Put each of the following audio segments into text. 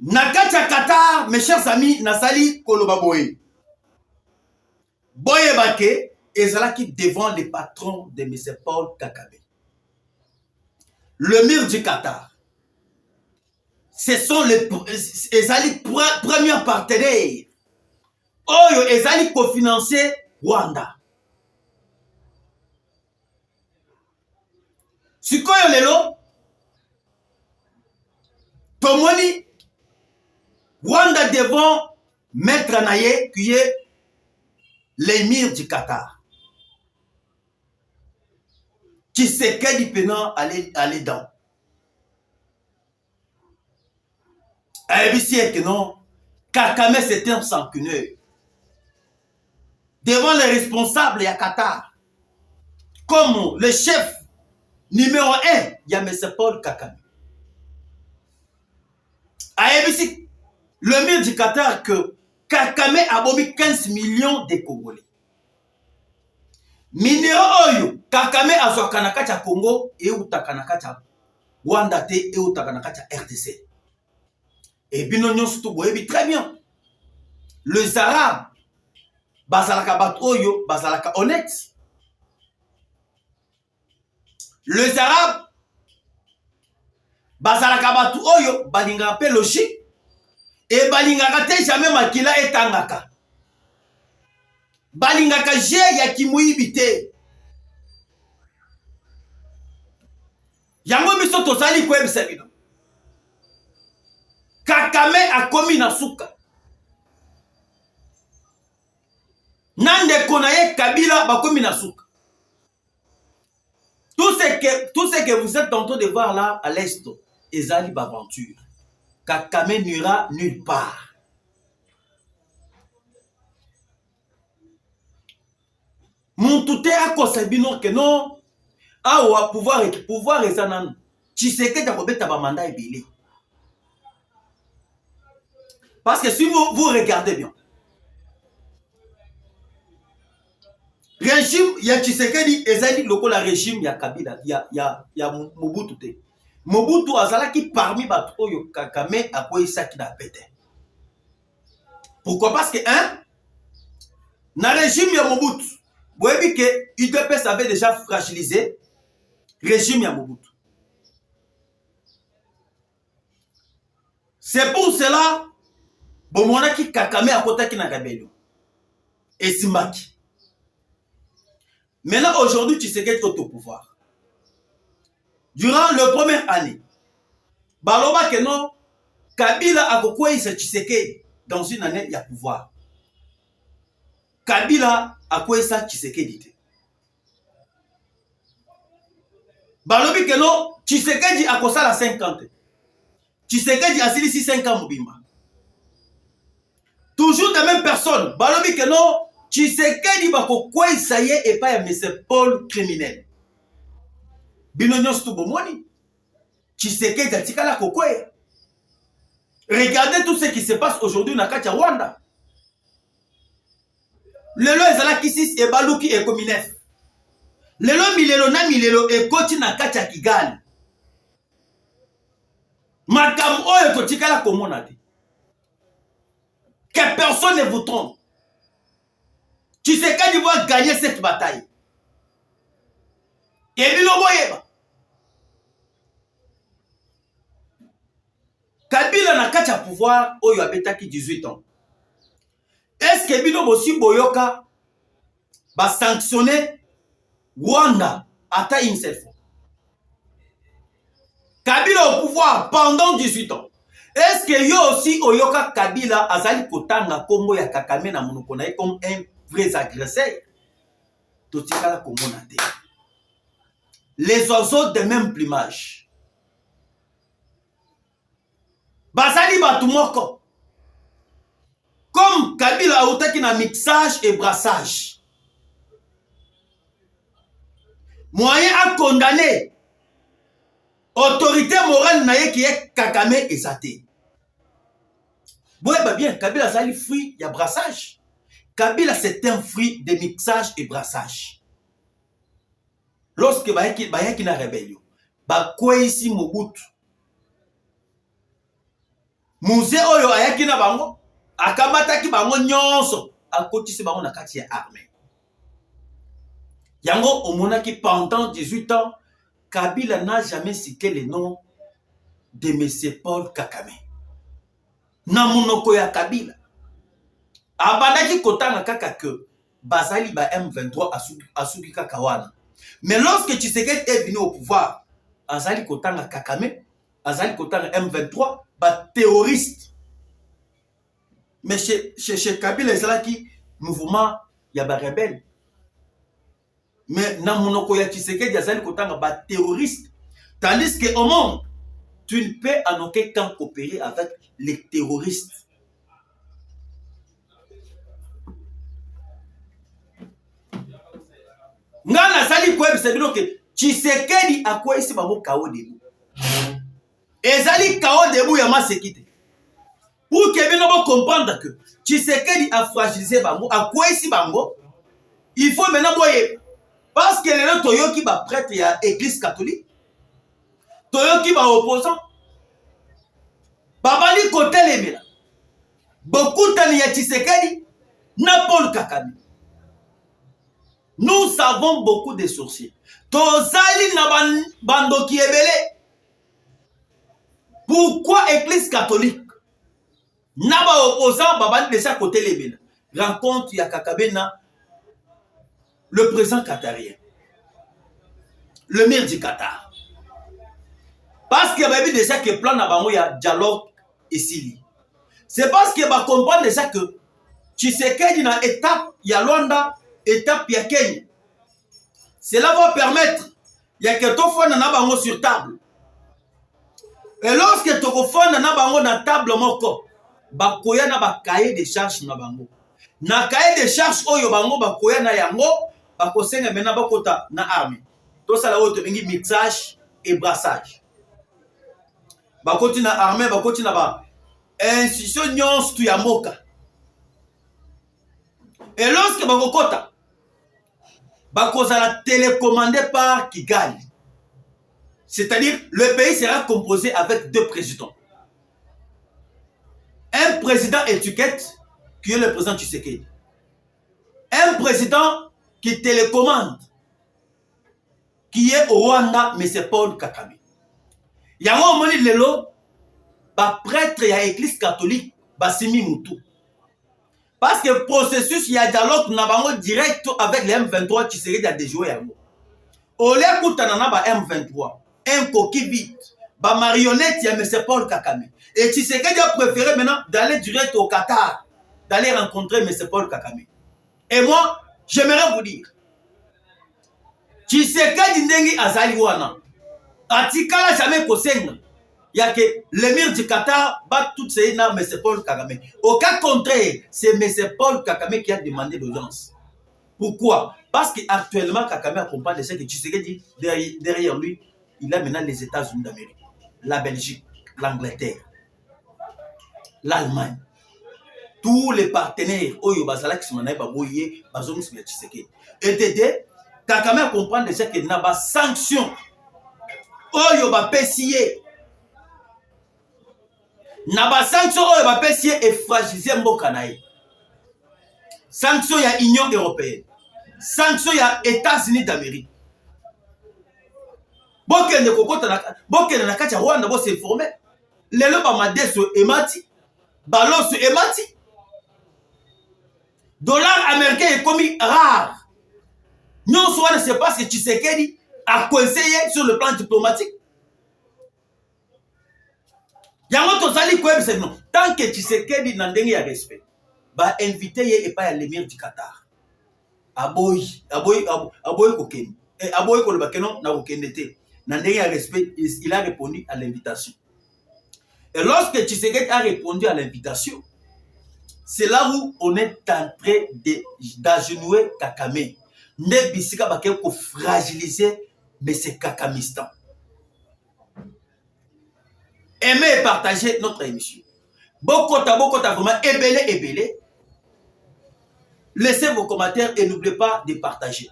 Nakacha Qatar, mes chers amis, Nasali Koloba Boye. Boye Bake, ezalaki devant les patrons de M. Paul Kagame. Le mur du Qatar. Ce sont les premiers partenaires. Oyo ezali cofinancer Rwanda. Sikoyo lelo tomoni Rwanda devant mettre naye qui est l'émir du Qatar. Qui sait quel pénal aller dans. ABC que non, Kagame c'était un sanguineux. Devant les responsables de Qatar, comme le chef numéro 1, il y a M. Paul Kagame. ABC, le mur du Qatar que Kagame a bombé 15 millions de Congolais. Minero oyo, Kagame a zwa kanakacha Congo et utakanakacha Rwanda te et utakanakacha RDC. Et bien nous surtout très bien. Les Arabes, bazalaka bat oyo, bazalaka honnête. Les Arabes, bazalaka bat oyo, balinga pe logique. Et balinga te jamais makila etangaka. Balingaka je ya kimuibite. Yango biso tozali kwebisa bino. Kagame a commis na suka. Nande konaye Kabila ba commis na suka. Tout ce que vous êtes en train de voir là à l'est, ezali baventure. Kagame n'ira nulle part. Mon tout est à cause bino que non. Ah ouais, pouvoir esanan. Tshisekedi akobeta ba mandat ebele. Parce que si vous regardez bien, régime ya Tshisekedi ezali lokola régime ya Kabila ya Mobutu te. Mobutu azalaki parmi bato oyo Kagame akoyisaki na pete. Pourquoi? Parce que na régime ya Mobutu, vous voyez que UDPS avait déjà fragilisé régime ya Mobutu. C'est pour cela bomonaki Kagame akotaki na Kabelo et Simbaki. Maintenant aujourd'hui Tshisekedi est au pouvoir. Durant la première année, baloba que non, Kabila akokweyisa Tshisekedi dans une année ya pouvoir. Kabila akweyisa Tshisekedi te. Balobi que non, Tshisekedi akosala 50. Tshisekedi asilisi 5 ans mobimba. Toujours la même personne. Balobi que non, Tshisekedi bakokweyisa ye et pas ya M. Paul criminel. Bino nyonso to bomoni. Tshisekedi atikala kokweya. Regardez tout ce qui se passe aujourd'hui na kati ya Rwanda. Lelo ezala kisis e baluki e kominef. Lelo milelo na milelo e koti na kati ya Kigali. Makam oyo totikala komona te. Que personne ne vous trompe. Tshisekedi va gagner cette bataille. Et bino boyeba. Kabila na kati ya pouvoir oyo abetaki 18 ans. Est-ce que bino bosi boyoka ba sanctionner Rwanda ata une seule fois? Kabila au pouvoir pendant 18 ans. Est-ce que yo aussi oyoka Kabila azali kotanga kombo ya Kagame na monoko na ye comme un vrai agresseur? Totikala komona te. Les oiseaux de même plumage. Bazali batu moko. Comme Kabila a outaki na mixage et brassage. Moyen à condamner autorité morale na ye qui est Kagame et Zate. Bon, bien, Kabila zali fruit, il y a brassage. Kabila c'est un fruit de mixage et brassage. Lorsque bayaki na rébellion, ba kweyisi Mobutu. musée oyo ayaki na bango akamataki bango nyonso akotisi bango na kati ya armée. Yango omonaki pendant 18 ans Kabila n'a jamais cité le nom de M. Paul Kagame. Na monoko ya Kabila abandaki kotanga kaka que bazali ba M23 asuki kaka wana. Mais lorsque Tshisekedi est venu au pouvoir, azali kotanga Kagame, azali kotanga M23, ba terroriste. Mais chez Kabila ezalaki mouvement ya ba rebelle. Mais na monoko ya Tshisekedi azali kotanga ba terroriste. Tandis que au monde, tu ne peux en aucun cas coopérer avec les terroristes. Ngana sali kweb sebino ke Tshisekedi akwa isi bango kao debu. Ezali kao debu ya masekite. Pour que bino bo comprendre que Tshisekedi a fragilisé bango, akwa isi bango, il faut maintenant boye. Parce que les toyoki ba prêtre ya église catholique, toyoki ba opposant, babali kote lemela. Beaucoup tani ya Tshisekedi na Paul Kagame. Nous savons beaucoup de sorciers. Tozali na bandoki ebele. Pourquoi église catholique na ba opposant babali déjà côté lebela. Rencontre ya Kagame na le président qatarien. Le maire du Qatar. Parce que baby déjà que plan na bango ya dialogue ici. C'est parce que ba comprendre déjà que Tshisekedi na étape ya Luanda, étape ya Kenya. Cela va permettre ya que to fona na bango sur table. Et lorsque to ko fona na bango na table moko, ba koya na ba cahier de charges na bango. Na cahier de charges oyo bango ba koya na yango, ba ko senga mena ba kota na armée. To sala oyo to bengi mixage et brassage. Ba koti na armée, ba koti na ba institution nyonso tu ya moka. Et lorsque ba kokota bakozala télécommandé par Kigali. C'est-à-dire, le pays sera composé avec deux présidents. Un président étiquette, qui est le président Tshisekedi. Un président qui télécommande, qui est au Rwanda, mais c'est Paul Kagame. Yango moni lelo, ba prêtre ya église catholique, ba simi mutu. Parce que le processus, il y a dialogue direct avec les M23 qui serait déjoué. Au lieu de M23, un coquille vide, ba marionnette, il y a M. Paul Kagame. Et Tshisekedi a préféré maintenant d'aller direct au Qatar, d'aller rencontrer M. Paul Kagame. Et moi, j'aimerais vous dire, Tshisekedi ndengi azali wana, atikala jamais kosenga. Il y a que l'émir du Qatar bat toutes ces names, M. Paul Kagame. Au cas contraire, c'est M. Paul Kagame qui a demandé l'audience. Pourquoi? Parce qu'actuellement, Kagame accompagne les gens que Tshisekedi derrière lui, il a maintenant les États-Unis d'Amérique, la Belgique, l'Angleterre, l'Allemagne. Tous les partenaires, Oyo Bazala qui sont en Baboye, Bazoum Tshisekedi. Et Dédé, Kagame accompagne les gens qui n'ont pas sanction. Oyo Bapessier. Naba sanction oyo ba pesi et fragiliser mboka na ye. Sanction ya Union européenne. Sanction ya États-Unis d'Amérique. Bokende kokota na bokende na kati ya Rwanda bo s'informer. Lelo ba madeso emati, baloso emati. Dollar américain est commis rare. Non soit c'est parce que Tshisekedi a conseillé sur le plan diplomatique. Tant que Tshisekedi n'a pas de respect, va inviter et pas l'émir du Qatar. Aboy kokeni. Et aboy kolobakeno na kokendete. N'a pas respect, il a répondu à l'invitation. Et lorsque Tshisekedi a répondu à l'invitation, c'est là où on est en train d'agenouiller Kagame. Ne bisika baké ko fragiliser mais c'est Kakamistan. Aimez et partagez notre émission. Bokota vraiment ébélé. Laissez vos commentaires et n'oubliez pas de partager.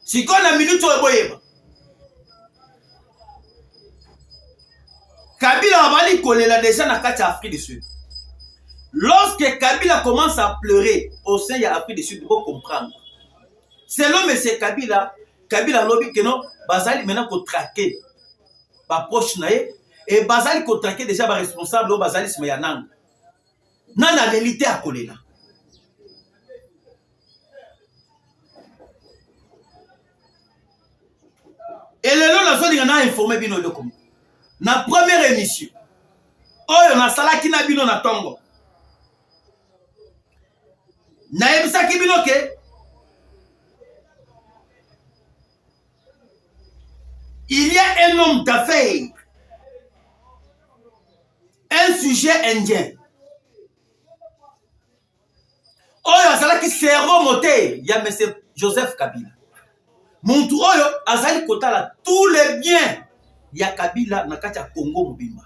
Si on a minute, Kabila abali kolela déjà na kati Afrique du Sud. Lorsque Kabila commence à pleurer au sein de l'Afrique du Sud, vous comprendre. Selon M. Kabila, Kabila lobby que non, Bazali maintenant qu'on traquer, ba proche naé, et Bazali qu'on traquer déjà ba responsable au Bazali Smeyanang. Nana l'élité à kolela. Et le long la zone, il y en a informé bino le comme. Na première émission, oh on a salaki na bino na tongo. Na ebisa ki bino ke il y a un homme d'affaires, un sujet indien. Oyo azalaki cerveau moteur, il y a M. Joseph Kabila. Muntu oyo azali kotala tous les biens ya Kabila na kati ya Congo Mobimba.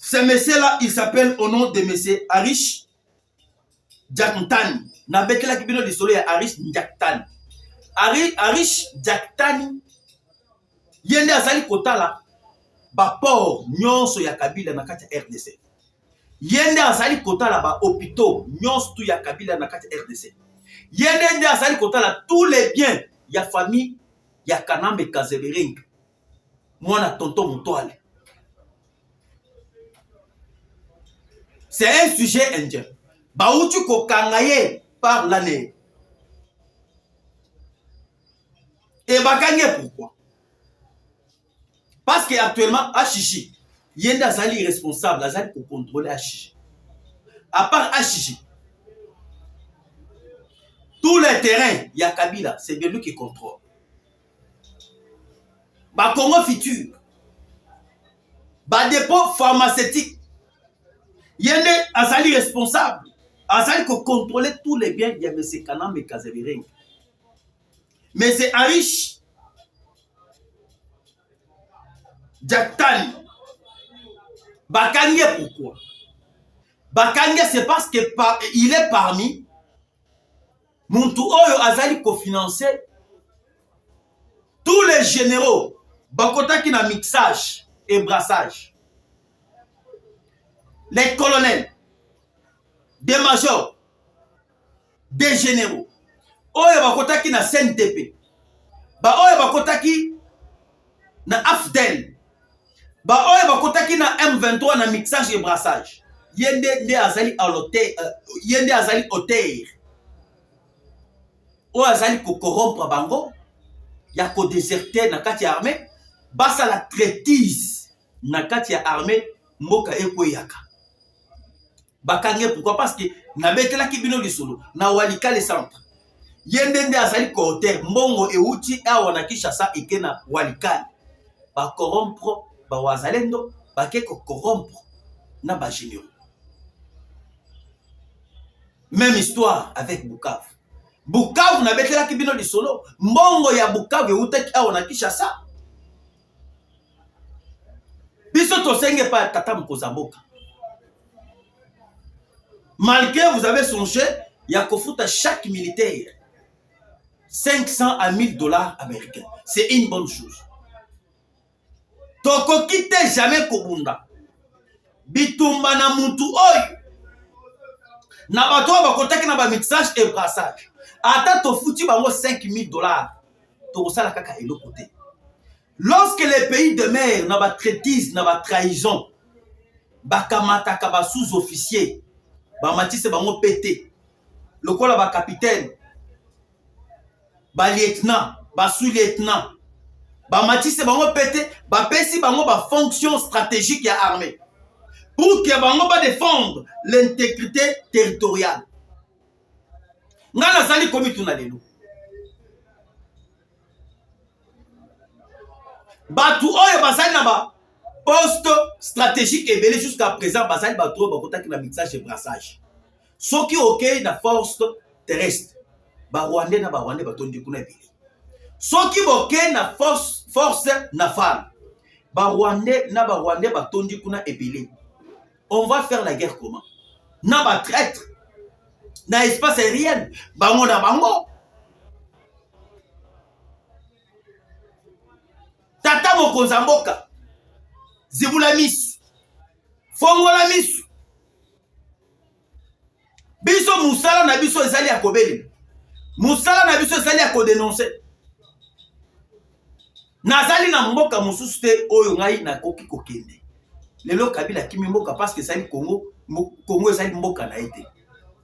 Ce monsieur-là, il s'appelle au nom de M. Arish Jaktani. Na betela kibino di solo ya Arish Jaktani. Arish Jaktani yende azali kotala ba port nyonso ya Kabila na kati ya RDC. Yende azali kotala ba hôpitaux nyonso tu ya Kabila na kati ya RDC. Yende azali kotala tous les biens ya famille ya Kanambe Kazebering. Mwana tonton Mutoale. C'est un sujet indien. Baoutu kokangaye par l'année. Et bakanye pourquoi? Parce qu'actuellement, Achichi, Yende azali responsable, azali pour contrôler Achichi. À part Achichi, tous les terrains, il y a Kabila, c'est de lui qui contrôle. Ba Congo Futur, ba dépôt pharmaceutique, Yende azali responsable, azali ko contrôler tous les biens, il y a M. Kanambe Kazebering. Mais c'est Arish Jaktani. Bakanye pourquoi? Bakanye c'est parce que il est parmi Muntu Oyo azali kofinancer tous les généraux. Bakota qui na mixage et brassage. Les colonels, des majors, des généraux. Oyo bakota qui na CNTP. Ba oyo bakota qui na AFDEL. Ba oyo bakota qui na M23 na mixage et brassage. Yende azali aloter, yende azali oter. Oyo azali ko corrompre bango, ya ko déserter na kati ya armée, basa la traitise na kati ya armée mboka ekoyaka. Bakangé pourquoi? Parce que na betela ki bino lisolo na walika le centre. Yende azali ko oter mbongo euti awa na Kinshasa ekena walika. Ba corrompre ba wazalendo, ba ke ko corrompre na ba généraux. Même histoire avec Bukavu. Bukavu na betela kibino di solo, mbongo ya Bukavu eutaki awa na Kinshasa. Biso tosenge pa tata Mkozamboka. Malgré vous avez songé, il y a kofuta chaque militaire 500 à 1000 dollars américains. C'est une bonne chose. Toko kite jamais kobunda. Bitumba na mutu oyo. Na bato bakotaki na ba mixage et brassage. Ata to futi bango 5000 dollars. To sala kaka eloko te. Lorsque les pays de mer na ba traitise na ba trahison, bakamata ka ba sous-officier, ba matisse bango pété. Lokola ba capitaine, ba lieutenant, ba sous-lieutenant, ba matisse bango pété, ba pesi bango ba fonction stratégique ya armée. Pour que bango ba défendre l'intégrité territoriale. Ngana zali komi tuna lelo. Batu oyo bazali na ba poste stratégique et belé jusqu'à présent bazali batu bakotaki na mixage et brassage. Soki ok na force terrestre. Ba Rwandais na ba Rwandais batondi kuna belé. Soki ok na force navale. Ba Rwandais na ba Rwandais batondi kuna ebelé. On va faire la guerre comment? Na ba traître. Na espace aérien. Bango na bango. Tata Mkozamboka. zibula misu fongola misu biso musala na biso ezali ya kobelela musala na biso ezali ya kodenonse nazali na mboka mosusu te oyo ngai nakoki kokende lelo Kabila akimi mboka parce que ezali Congo ezali mboka na ye te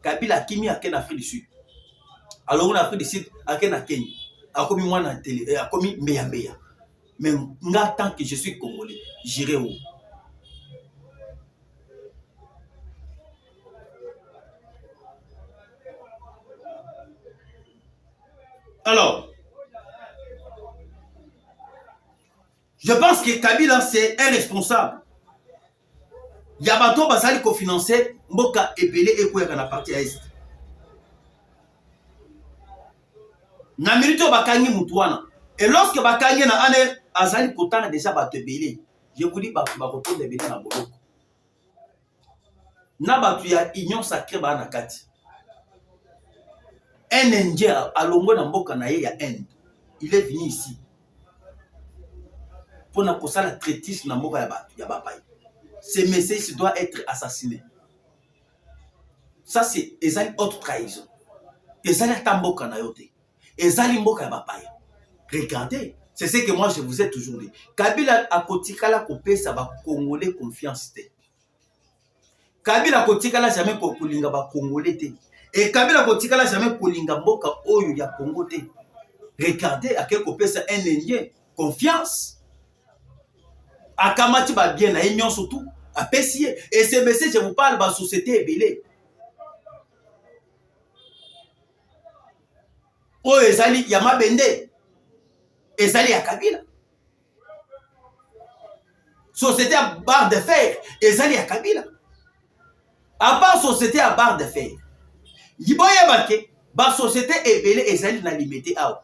Kabila akimi ake na Afrique du Sud alors na Afrique du Sud ake na Kenya akomi mwana télé akomi mbeya mbeya mais nga tant que je suis congolais j'irai où. Alors je pense que Kabila c'est un responsable. Yabato basali ko financer mboka ebele ekoyaka na partie est. Na milito bakangi mutuana. Et lorsque bakangi na ane azali kotana déjà bato ebele. Je vous dis bato bakotonda ebele na boloko. Na bato ya union sacrée ba na kati. Un Indien alongo na mboka na ye ya Inde. Il est venu ici. Pour na kosala traitisme na mboka ya bato ya bapai. Ce message doit être assassiné. Ça c'est ezali autre trahison. Ezali tamboka na yote. Ezali mboka ya bapaya. Regardez, c'est ce que moi je vous ai toujours dit. Kabila akotikala kopesa ba Congolais confiance te. Kabila akotikala jamais kolinga ba Congolais te. Et Kabila akotikala jamais kolinga mboka oyo ya Congo te. Regardez à quel kopesa un Indien confiance. Akamati ba bien na union surtout apesi et ce message je vous parle ba société ebele o ezali ya mabende ezali ya Kabila société à barre de fer ezali ya Kabila à part société à barre de fer yiboye bake ba société ebele ezali na limité aw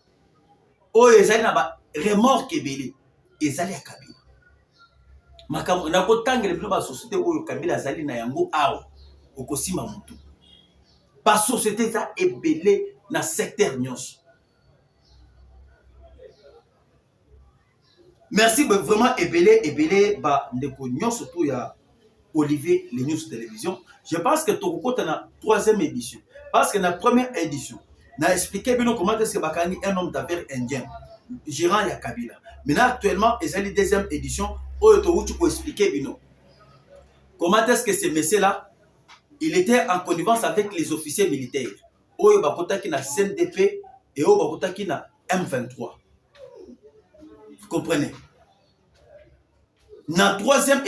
o ezali na ba remorque ebele ezali ya Kabila makambo na kotangela bino ba société oyo Kabila azali na yango awo okosima mutu ba société za ebele na secteur nyonso. Merci vraiment ebele ba ndeko nyonso to ya Olivier les news télévision. Je pense que tokokota na troisième édition parce que na première édition na expliqué bino comment est-ce que bakani un homme d'affaires indien gérant ya Kabila. Maintenant actuellement ezali deuxième édition. Tu peux expliquer Bino. Comment est-ce que ce monsieur-là, il était en connivence avec les officiers militaires. Oyo bakota ki na CNDP et oyo bakota ki na M23. Vous comprenez? Na troisième